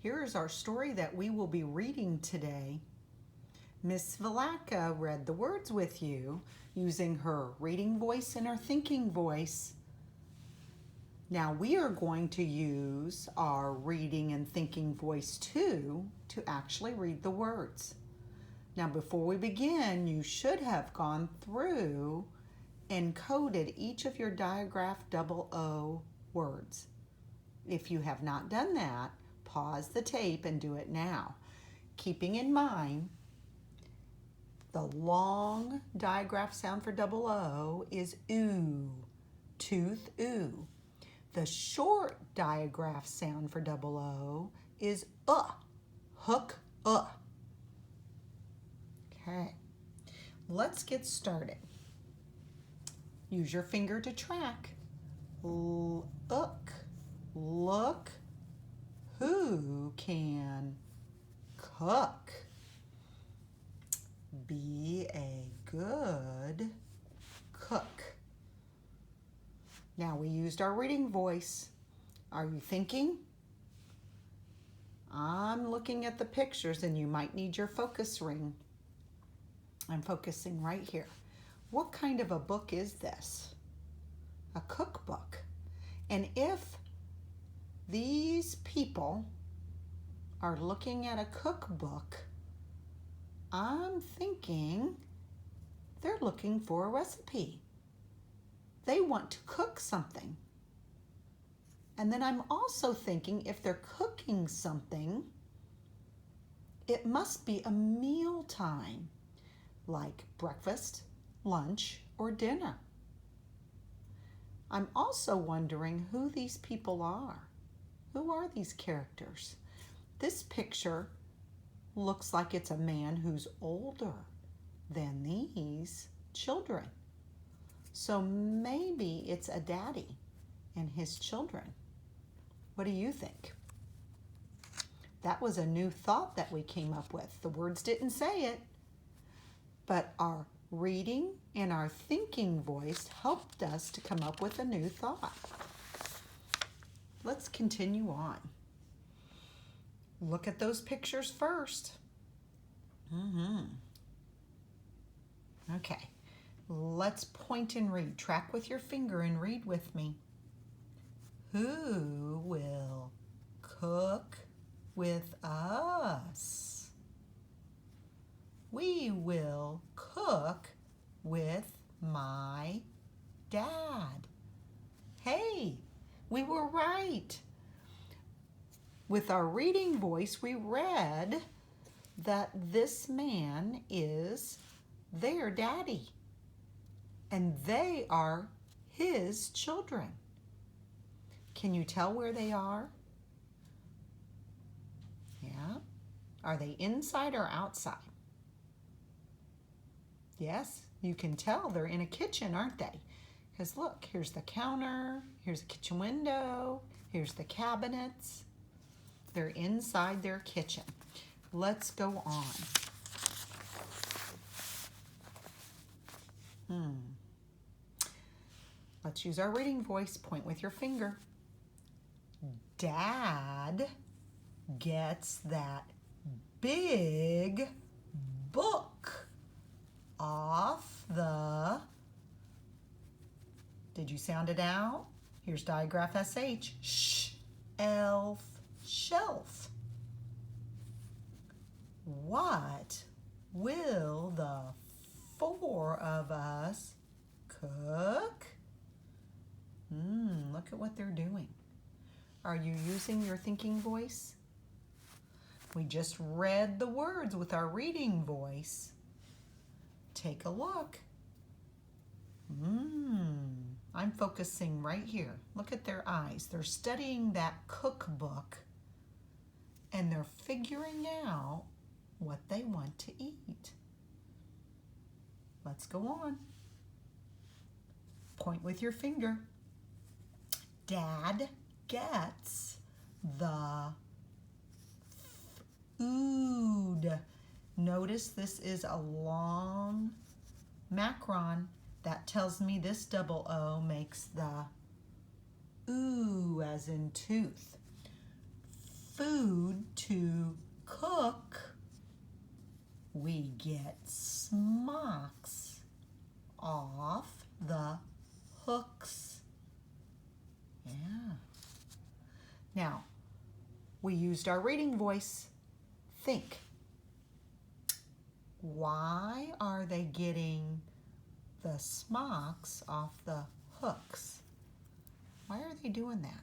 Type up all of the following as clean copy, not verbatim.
Here is our story that we will be reading today. Miss Valaka read the words with you using her reading voice and her thinking voice. Now we are going to use our reading and thinking voice too to actually read the words. Now before we begin, you should have gone through and coded each of your digraph double O words. If you have not done that, pause the tape and do it now. Keeping in mind, the long digraph sound for double O is oo, tooth, oo. The short digraph sound for double O is hook, Okay, let's get started. Use your finger to track. Look, who can cook? Be a good cook. Now we used our reading voice. Are you thinking? I'm looking at the pictures and you might need your focus ring. I'm focusing right here. What kind of a book is this? A cookbook. And if these people are looking at a cookbook, I'm thinking they're looking for a recipe. They want to cook something. And then I'm also thinking if they're cooking something, it must be a meal time, like breakfast, lunch, or dinner. I'm also wondering who these people are. Who are these characters? This picture looks like it's a man who's older than these children. So maybe it's a daddy and his children. What do you think? That was a new thought that we came up with. The words didn't say it, but our reading and our thinking voice helped us to come up with a new thought. Let's continue on. Look at those pictures first. Okay, let's point and read. Track with your finger and read with me. Who will cook with us? We will cook with my dad. Hey, we were right. With our reading voice, we read that this man is their daddy, and they are his children. Can you tell where they are? Yeah. Are they inside or outside? Yes, you can tell they're in a kitchen, aren't they? Because look, here's the counter, here's a kitchen window, here's the cabinets. They're inside their kitchen. Let's go on. Let's use our reading voice. Point with your finger. Dad gets that big book off the, did you sound it out? Here's digraph SH, shelf. What will the four of us cook? Look at what they're doing. Are you using your thinking voice? We just read the words with our reading voice. Take a look. I'm focusing right here. Look at their eyes. They're studying that cookbook and they're figuring out what they want to eat. Let's go on. Point with your finger. Dad gets the food. Notice this is a long macron. That tells me this double O makes the oo as in tooth. food to cook, we get smocks off the hooks. Yeah. Now, we used our reading voice. Think. Why are they getting the smocks off the hooks? Why are they doing that?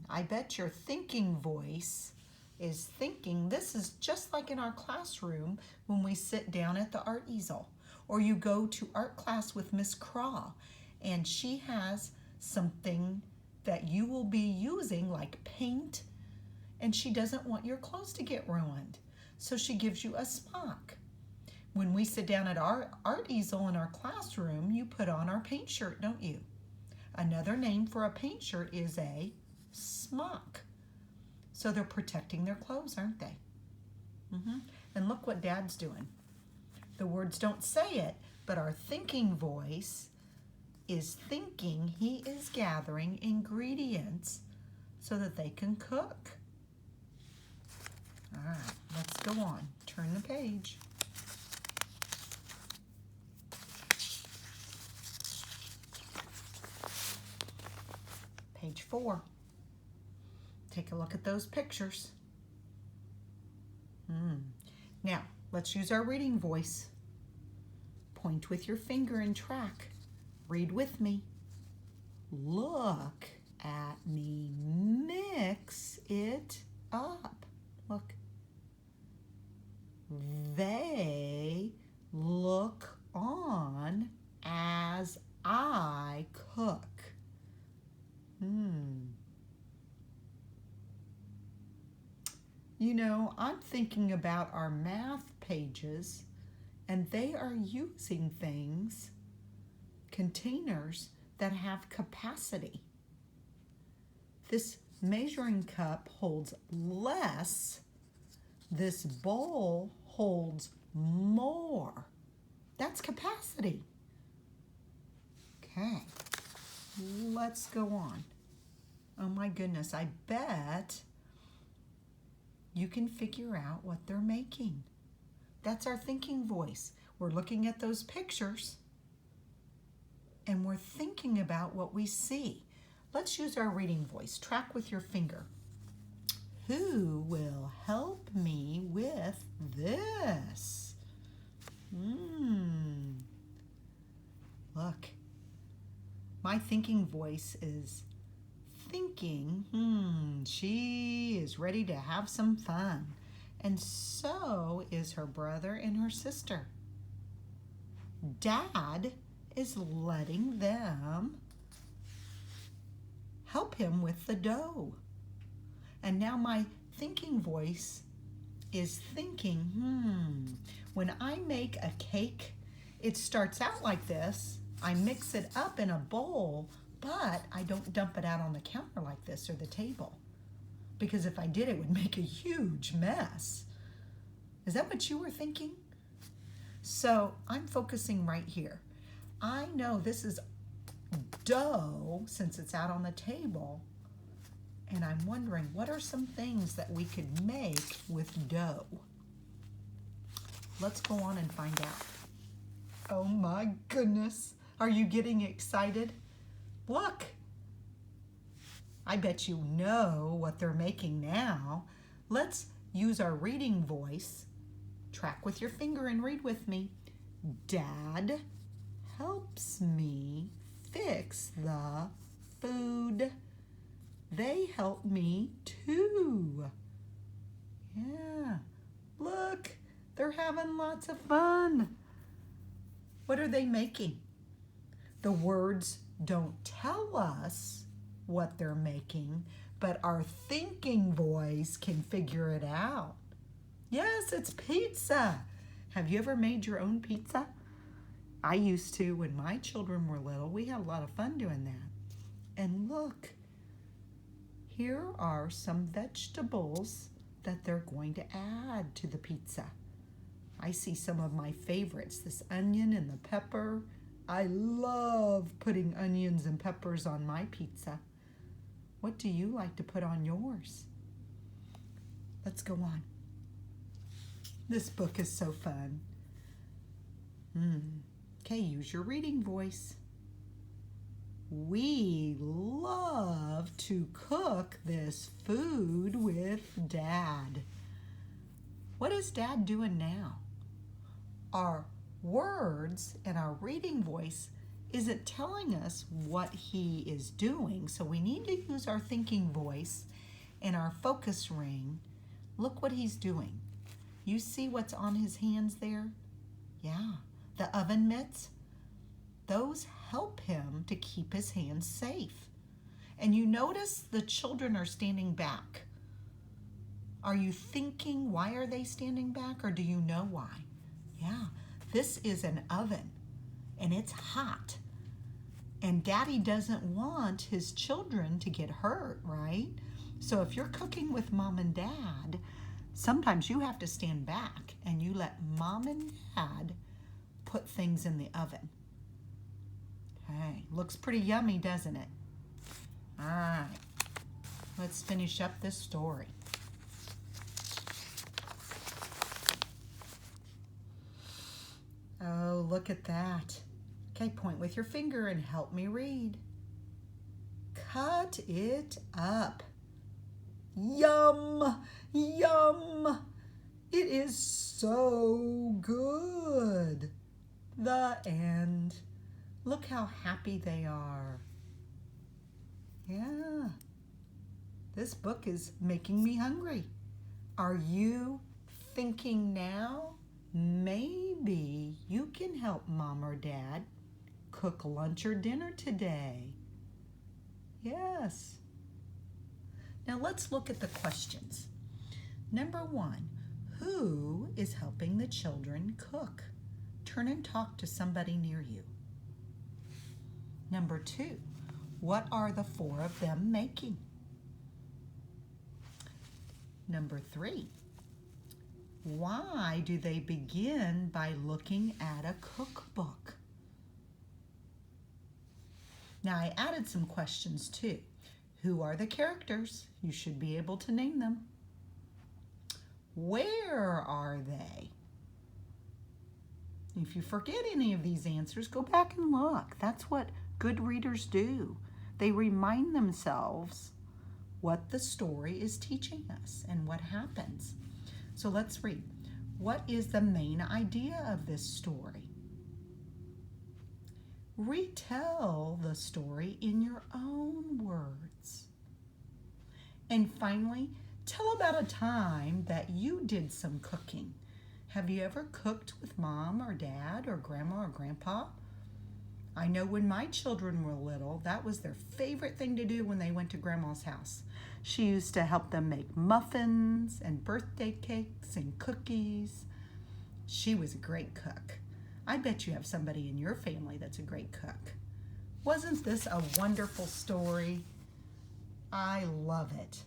I bet your thinking voice is thinking this is just like in our classroom when we sit down at the art easel, or you go to art class with Miss Craw and she has something that you will be using like paint, and she doesn't want your clothes to get ruined, so she gives you a smock. When we sit down at our art easel in our classroom, you put on our paint shirt, don't you? Another name for a paint shirt is a smock. So they're protecting their clothes, aren't they? And look what Dad's doing. The words don't say it, but our thinking voice is thinking he is gathering ingredients so that they can cook. All right, let's go on. Turn the page. Page 4. Take a look at those pictures. Now, let's use our reading voice. Point with your finger and track. Read with me. Look at me mix it up. Look. They look on as I cook. You know, I'm thinking about our math pages, and they are using things, containers that have capacity. This measuring cup holds less. This bowl holds more. That's capacity. Okay, let's go on. Oh my goodness, I bet you can figure out what they're making. That's our thinking voice. We're looking at those pictures and we're thinking about what we see. Let's use our reading voice. Track with your finger. Who will help me with this? Look, my thinking voice is thinking, she is ready to have some fun. And so is her brother and her sister. Dad is letting them help him with the dough. And now my thinking voice is thinking, when I make a cake, it starts out like this. I mix it up in a bowl, but I don't dump it out on the counter like this or the table. Because if I did, it would make a huge mess. Is that what you were thinking? So I'm focusing right here. I know this is dough since it's out on the table. And I'm wondering, what are some things that we could make with dough? Let's go on and find out. Oh my goodness. Are you getting excited? Look. I bet you know what they're making now. Let's use our reading voice. Track with your finger and read with me. Dad helps me fix the food. They help me too. Yeah, look, they're having lots of fun. What are they making? The words don't tell us what they're making, but our thinking voice can figure it out. Yes, it's pizza. Have you ever made your own pizza? I used to when my children were little. We had a lot of fun doing that. And look, here are some vegetables that they're going to add to the pizza. I see some of my favorites, this onion and the pepper. I love putting onions and peppers on my pizza. What do you like to put on yours? Let's go on. This book is so fun. Okay, use your reading voice. We love to cook this food with Dad. What is Dad doing now? Our words and our reading voice isn't telling us what he is doing, so we need to use our thinking voice and our focus ring. Look what he's doing. You see what's on his hands there? Yeah, the oven mitts. Those help him to keep his hands safe. And you notice the children are standing back. Are you thinking, why are they standing back, or do you know why? Yeah, this is an oven, and it's hot. And Daddy doesn't want his children to get hurt, right? So if you're cooking with Mom and Dad, sometimes you have to stand back and you let Mom and Dad put things in the oven. Okay, looks pretty yummy, doesn't it? All right, let's finish up this story. Oh, look at that. Okay, point with your finger and help me read. Cut it up. Yum, yum. It is so good. The end. Look how happy they are. Yeah. This book is making me hungry. Are you thinking now? Maybe you can help Mom or Dad cook lunch or dinner today. Yes. Now let's look at the questions. Number 1, who is helping the children cook? Turn and talk to somebody near you. Number 2, what are the 4 of them making? Number 3, why do they begin by looking at a cookbook? Now I added some questions too. Who are the characters? You should be able to name them. Where are they? If you forget any of these answers, go back and look. That's what good readers do. They remind themselves what the story is teaching us and what happens. So let's read. What is the main idea of this story? Retell the story in your own words. And finally, tell about a time that you did some cooking. Have you ever cooked with Mom or Dad or Grandma or Grandpa? I know when my children were little, that was their favorite thing to do when they went to Grandma's house. She used to help them make muffins and birthday cakes and cookies. She was a great cook. I bet you have somebody in your family that's a great cook. Wasn't this a wonderful story? I love it.